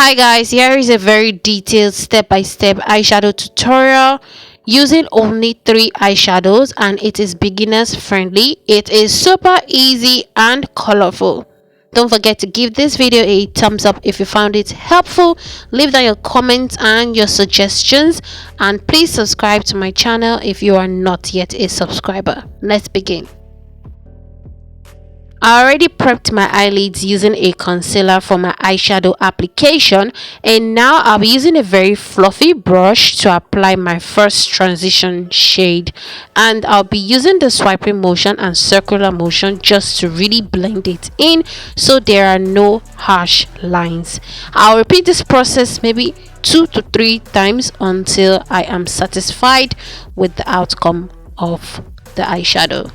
Hi guys, here is a very detailed step-by-step eyeshadow tutorial using only 3 eyeshadows, and it is beginners friendly. It is super easy and colorful. Don't forget to give this video a thumbs up if you found it helpful. Leave down your comments and your suggestions, and please subscribe to my channel if you are not yet a subscriber. Let's begin. I already prepped my eyelids using a concealer from my eyeshadow application, and now I'll be using a very fluffy brush to apply my first transition shade, and I'll be using the swiping motion and circular motion just to really blend it in so there are no harsh lines. I'll repeat this process maybe 2 to 3 times until I am satisfied with the outcome of the eyeshadow.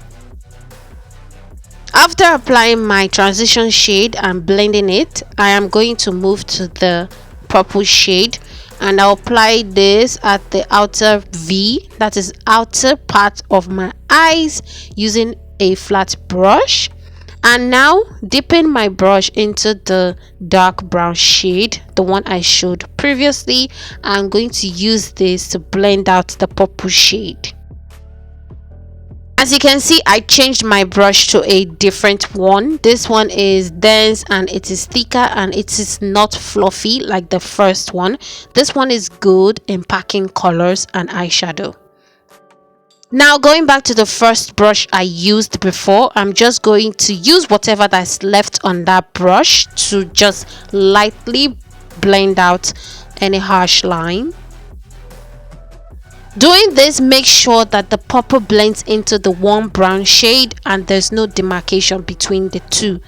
After applying my transition shade and blending it, I am going to move to the purple shade, and I'll apply this at the outer V, that is outer part of my eyes, using a flat brush. And now dipping my brush into the dark brown shade, the one I showed previously, I'm going to use this to blend out the purple shade. As you can see, I changed my brush to a different one. This one is dense and it is thicker and it is not fluffy like the first one. This one is good in packing colors and eyeshadow. Now going back to the first brush I used before, I'm just going to use whatever that's left on that brush to just lightly blend out any harsh line. Doing this, make sure that the purple blends into the warm brown shade and there's no demarcation between the two.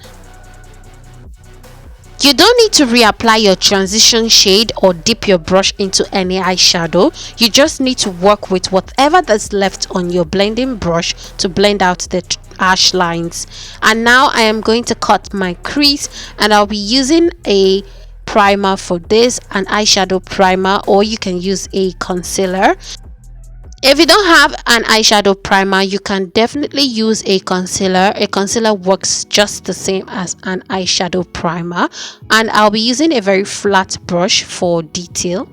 You don't need to reapply your transition shade or dip your brush into any eyeshadow. You just need to work with whatever that's left on your blending brush to blend out the harsh lines. And now I am going to cut my crease, and I'll be using a primer for this, an eyeshadow primer, or you can use a concealer. If you don't have an eyeshadow primer, you can definitely use a concealer. A concealer works just the same as an eyeshadow primer, and I'll be using a very flat brush for detail.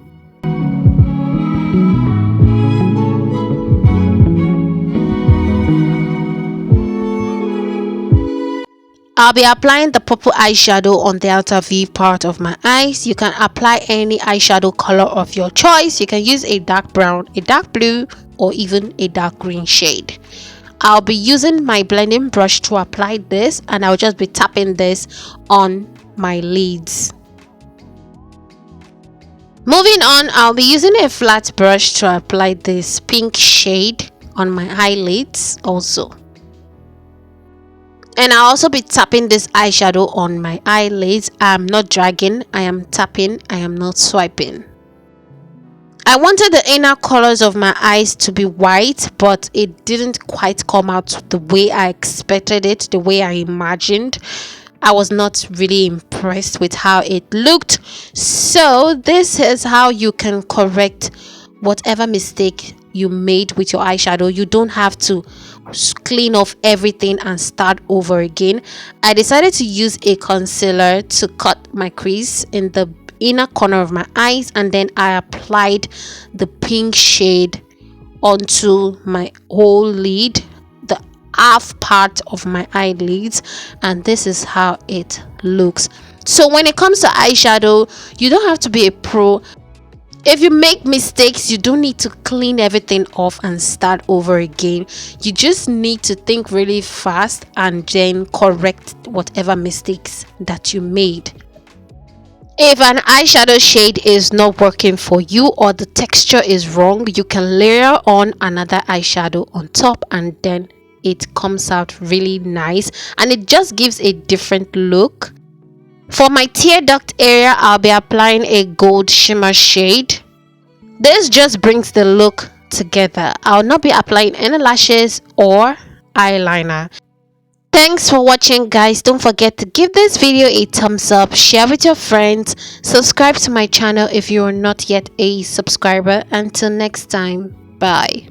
I'll be applying the purple eyeshadow on the outer V part of my eyes. You can apply any eyeshadow color of your choice. You can use a dark brown, a dark blue, or even a dark green shade. I'll be using my blending brush to apply this, and I'll just be tapping this on my lids. Moving on, I'll be using a flat brush to apply this pink shade on my eyelids also. And I'll also be tapping this eyeshadow on my eyelids. I'm not dragging, I am tapping, I am not swiping. I wanted the inner colors of my eyes to be white, but it didn't quite come out the way I expected it, the way I imagined. I was not really impressed with how it looked. So this is how you can correct whatever mistake you made with your eyeshadow. You don't have to clean off everything and start over again. I decided to use a concealer to cut my crease in the inner corner of my eyes, and then I applied the pink shade onto my whole lid, the half part of my eyelids, and this is how it looks. So when it comes to eyeshadow, you don't have to be a pro. If you make mistakes, you don't need to clean everything off and start over again. You just need to think really fast and then correct whatever mistakes that you made. If an eyeshadow shade is not working for you or the texture is wrong, you can layer on another eyeshadow on top, and then it comes out really nice and it just gives a different look. For my tear duct area, I'll be applying a gold shimmer shade. This just brings the look together. I'll not be applying any lashes or eyeliner. Thanks for watching, guys. Don't forget to give this video a thumbs up, share with your friends, subscribe to my channel if you are not yet a subscriber. Until next time, bye.